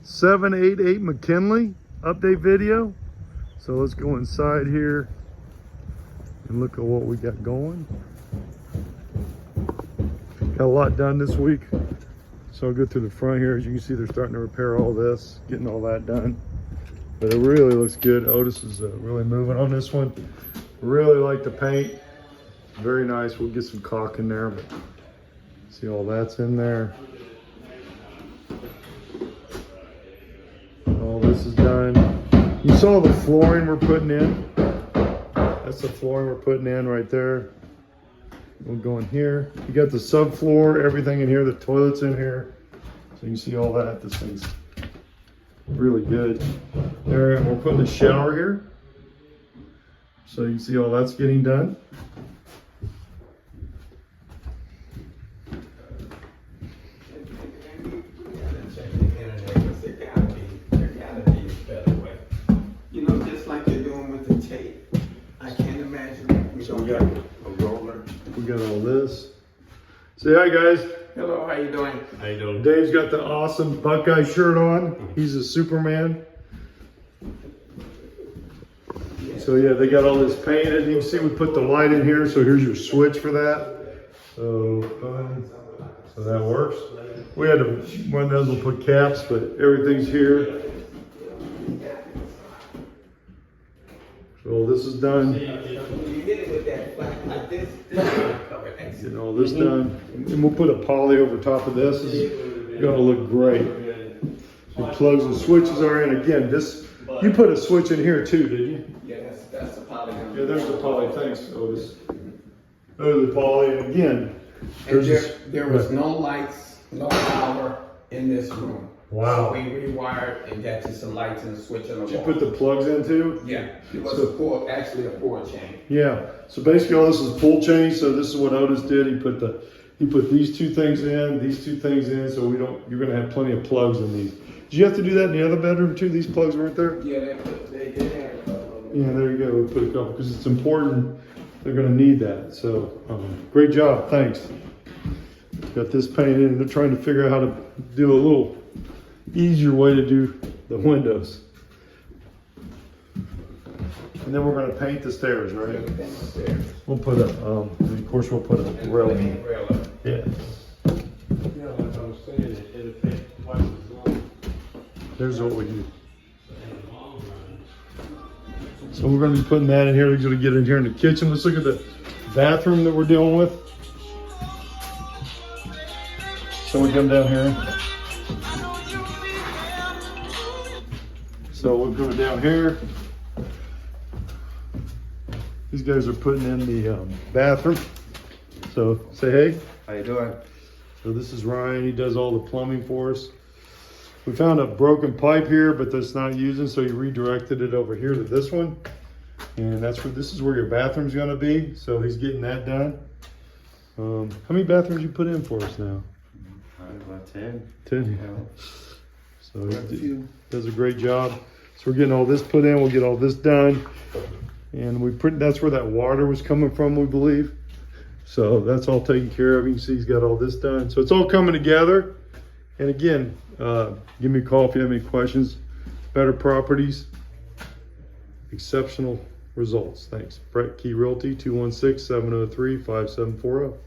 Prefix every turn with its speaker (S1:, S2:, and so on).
S1: 788 Mckinley update video. So let's go inside here and look at what we got going. Got a lot done this week. So I'll go through the front here. As you can see, they're starting to repair all this, getting all that done. But it really looks good. Otis is really moving on this one. Really like the paint. Very nice. We'll get some caulk in there, but see all that's in there. All this is done. You saw the flooring we're putting in. That's the flooring we're putting in right there. We'll go in here. You got the subfloor, everything in here, the toilet's in here. So you can see all that. This thing's really good. There, and we're putting a shower here. So you can see all that's getting done. So we got a roller. We got all this. Say hi, guys.
S2: Hello, how you doing?
S3: How you doing?
S1: Dave's got the awesome Buckeye shirt on. He's a Superman. So yeah, they got all this painted. You can see we put the light in here. So here's your switch for that. So that works. We had to, one of those will put caps, but everything's here. So this is done. Getting all this done. And we'll put a poly over top of this. It's gonna look great. The plugs and switches are in. Again, this, you put a switch in here too, did you?
S2: Yeah, that's the poly.
S1: Yeah, there's the poly. Thanks, Otis. There's the poly. And again,
S2: there was no lights, no power in this room.
S1: Wow.
S2: So we rewired and got you some lights and a switch on the
S1: Did you
S2: wall.
S1: put the plugs in too?
S2: Yeah, it was actually a four chain.
S1: Yeah. So basically all this is pull chain. So this is what Otis did. He put these two things in, these two things in, so you're gonna have plenty of plugs in these. Did you have to do that in the other bedroom too? These plugs weren't there?
S2: Yeah, they did have a couple.
S1: Yeah, there you go. We put a couple because it's important. They're gonna need that. So great job. Thanks. Got this painted and they're trying to figure out how to do a little easier way to do the windows. And then we're going to paint the stairs, right? We'll put a, of course we'll put a railing. Yeah.
S3: Yeah, like I was saying, it'll take twice as long.
S1: There's what we do. So we're going to be putting that in here. We're going to get in here in the kitchen. Let's look at the bathroom that we're dealing with. So we come down here. So we're going down here. These guys are putting in the bathroom. So say hey.
S2: How you doing?
S1: So this is Ryan. He does all the plumbing for us. We found a broken pipe here, but that's not using, so he redirected it over here to this one. And this is where your bathroom's going to be. So he's getting that done. How many bathrooms you put in for us now?
S3: About 10.
S1: 10.
S3: Yeah.
S1: So he does a great job. So we're getting all this put in. We'll get all this done. And that's where that water was coming from, we believe. So that's all taken care of. You can see he's got all this done. So it's all coming together. And again, give me a call if you have any questions. Better properties, exceptional results. Thanks. Brett Key Realty, 216-703-5740.